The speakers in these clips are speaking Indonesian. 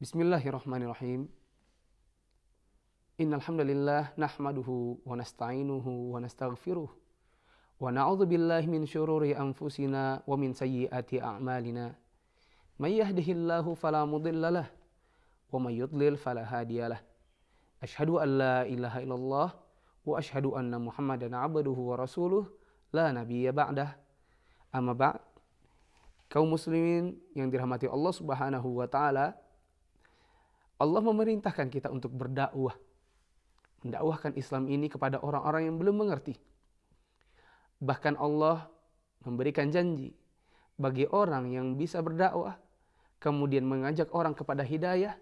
Bismillahirrahmanirrahim. Innal hamdalillah nahmaduhu wa nasta'inuhu wa nastaghfiruh wa na'udzu billahi min syururi anfusina wa min sayyiati a'malina. May yahdihillahu fala mudhillalah wa may yudlil fala hadiyalah. Asyhadu an la ilaha illallah wa asyhadu anna Muhammadan 'abduhu wa rasuluh la nabiyya ba'dah. Amma ba'd. Kaum muslimin yang dirahmati Allah Subhanahu wa taala, Allah memerintahkan kita untuk berdakwah, mendakwahkan Islam ini kepada orang-orang yang belum mengerti. Bahkan Allah memberikan janji bagi orang yang bisa berdakwah, kemudian mengajak orang kepada hidayah,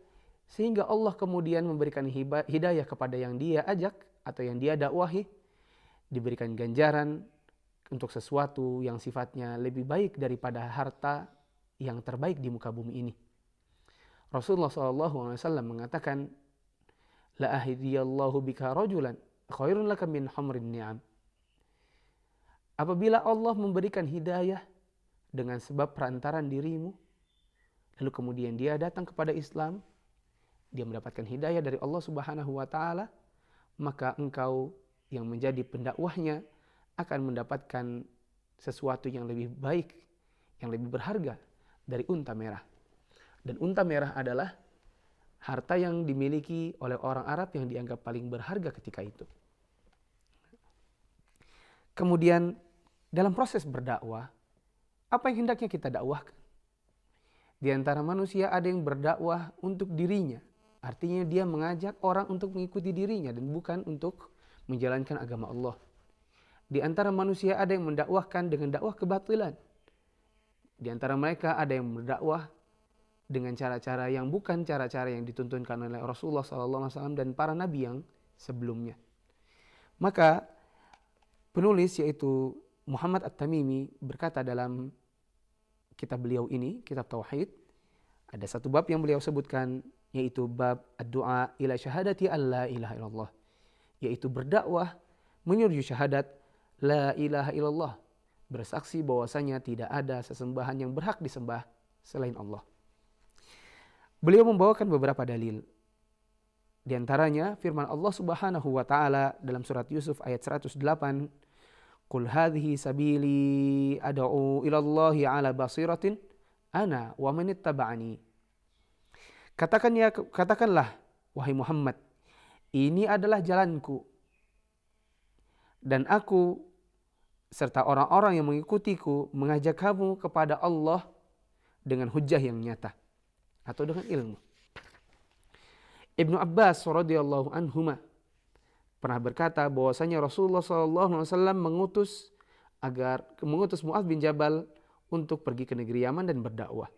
sehingga Allah kemudian memberikan hidayah kepada yang dia ajak atau yang dia dakwahi, diberikan ganjaran untuk sesuatu yang sifatnya lebih baik daripada harta yang terbaik di muka bumi ini. Rasulullah SAW mengatakan, la ahdiyallahu bika rajulan khairun laka min humrin ni'am. Apabila Allah memberikan hidayah dengan sebab perantaran dirimu, lalu kemudian dia datang kepada Islam, dia mendapatkan hidayah dari Allah Subhanahu wa taala, maka engkau yang menjadi pendakwahnya akan mendapatkan sesuatu yang lebih baik, yang lebih berharga dari unta merah. Dan unta merah adalah harta yang dimiliki oleh orang Arab yang dianggap paling berharga ketika itu. Kemudian dalam proses berdakwah, apa yang hendaknya kita dakwahkan? Di antara manusia ada yang berdakwah untuk dirinya. Artinya dia mengajak orang untuk mengikuti dirinya dan bukan untuk menjalankan agama Allah. Di antara manusia ada yang mendakwahkan dengan dakwah kebatilan. Di antara mereka ada yang berdakwah dengan cara-cara yang bukan cara-cara yang dituntunkan oleh Rasulullah SAW dan para nabi yang sebelumnya. Maka penulis yaitu Muhammad At-Tamimi berkata dalam kitab beliau ini, kitab Tauhid, ada satu bab yang beliau sebutkan, yaitu bab ad-du'a ila syahadati alla ilaha illallah, yaitu berdakwah menuju syahadat la ilaha illallah, bersaksi bahwasanya tidak ada sesembahan yang berhak disembah selain Allah. Beliau membawakan beberapa dalil. Di antaranya firman Allah Subhanahu wa taala dalam surat Yusuf ayat 108, "Qul hadhihi sabili ad'u ila Allahi 'ala basiratin ana wa man ittaba'ani." Katakanlah wahai Muhammad, ini adalah jalanku dan aku serta orang-orang yang mengikutiku mengajak kamu kepada Allah dengan hujjah yang nyata atau dengan ilmu. Ibnu Abbas radhiyallahu anhuma pernah berkata bahwasanya Rasulullah SAW mengutus Mu'adz bin Jabal untuk pergi ke negeri Yaman dan berdakwah.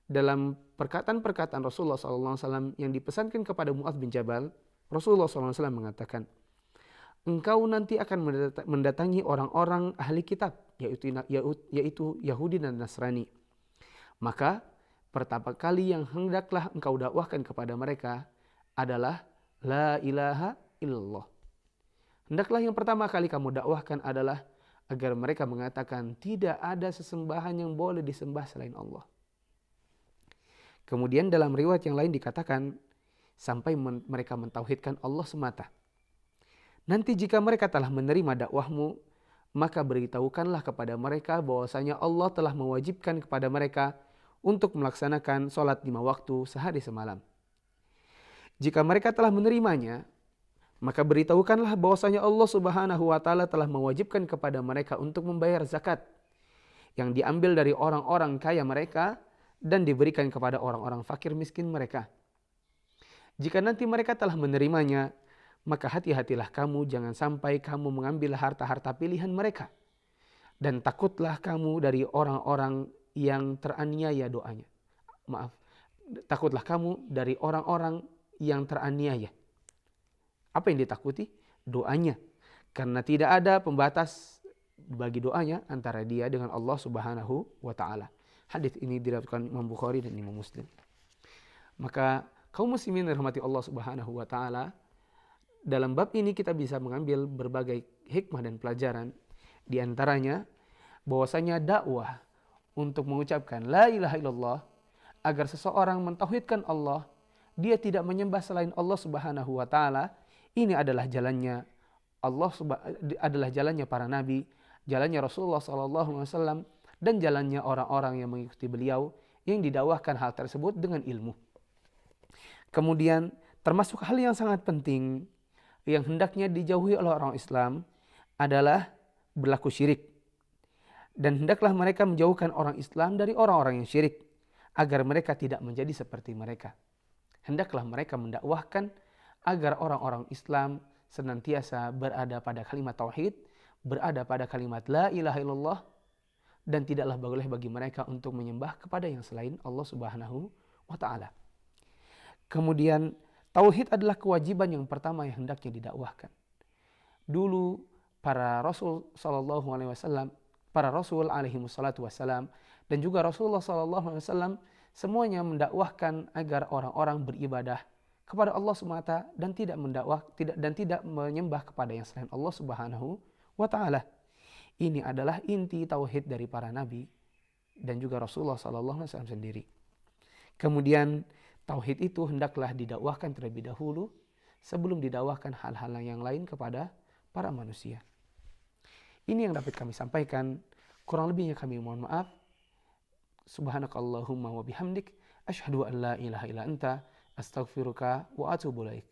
Dalam perkataan-perkataan Rasulullah SAW yang dipesankan kepada Mu'adz bin Jabal, Rasulullah SAW mengatakan, engkau nanti akan mendatangi orang-orang ahli kitab, yaitu Yahudi dan Nasrani. Maka pertama kali yang hendaklah engkau dakwahkan kepada mereka adalah la ilaha illallah. Hendaklah yang pertama kali kamu dakwahkan adalah agar mereka mengatakan tidak ada sesembahan yang boleh disembah selain Allah. Kemudian dalam riwayat yang lain dikatakan sampai mereka mentauhidkan Allah semata. Nanti jika mereka telah menerima dakwahmu, maka beritahukanlah kepada mereka bahwasanya Allah telah mewajibkan kepada mereka untuk melaksanakan sholat 5 waktu sehari semalam. Jika mereka telah menerimanya, maka beritahukanlah bahwasanya Allah Subhanahu wa taala telah mewajibkan kepada mereka untuk membayar zakat yang diambil dari orang-orang kaya mereka dan diberikan kepada orang-orang fakir miskin mereka. Jika nanti mereka telah menerimanya, maka hati-hatilah kamu jangan sampai kamu mengambil harta-harta pilihan mereka. Dan takutlah kamu dari orang-orang yang teraniaya doanya. Takutlah kamu dari orang-orang yang teraniaya. Apa yang ditakuti? Doanya. Karena tidak ada pembatas bagi doanya antara dia dengan Allah Subhanahu wa taala. Hadis ini diriwayatkan Imam Bukhari dan Imam Muslim. Maka kaum muslimin dirahmati Allah Subhanahu wa taala, dalam bab ini kita bisa mengambil berbagai hikmah dan pelajaran. Di antaranya bahwasanya dakwah untuk mengucapkan la ilaha illallah agar seseorang mentauhidkan Allah, dia tidak menyembah selain Allah Subhanahu wa taala. Ini adalah jalannya adalah jalannya para nabi, jalannya Rasulullah SAW, dan jalannya orang-orang yang mengikuti beliau yang didakwahkan hal tersebut dengan ilmu. Kemudian termasuk hal yang sangat penting yang hendaknya dijauhi oleh orang Islam adalah berlaku syirik. Dan hendaklah mereka menjauhkan orang Islam dari orang-orang yang syirik, agar mereka tidak menjadi seperti mereka. Hendaklah mereka mendakwahkan agar orang-orang Islam senantiasa berada pada kalimat tauhid, berada pada kalimat la ilaha illallah, dan tidaklah boleh bagi mereka untuk menyembah kepada yang selain Allah Subhanahu wa taala. Kemudian tauhid adalah kewajiban yang pertama yang hendaknya didakwahkan. Dulu para Rasul sallallahu alaihi wasallam, para Rasul alaihi wassalam, dan juga Rasulullah sallallahu alaihi wasallam semuanya mendakwahkan agar orang-orang beribadah kepada Allah SWT dan tidak menyembah kepada yang selain Allah Subhanahu wa taala. Ini adalah inti tauhid dari para nabi dan juga Rasulullah sallallahu alaihi wasallam sendiri. Kemudian tauhid itu hendaklah didakwahkan terlebih dahulu sebelum didakwahkan hal-hal yang lain kepada para manusia. Ini yang dapat kami sampaikan. Kurang lebihnya kami mohon maaf. Subhanakallahumma wa bihamdik asyhadu an la ilaha illa anta astaghfiruka wa atubu ilaik.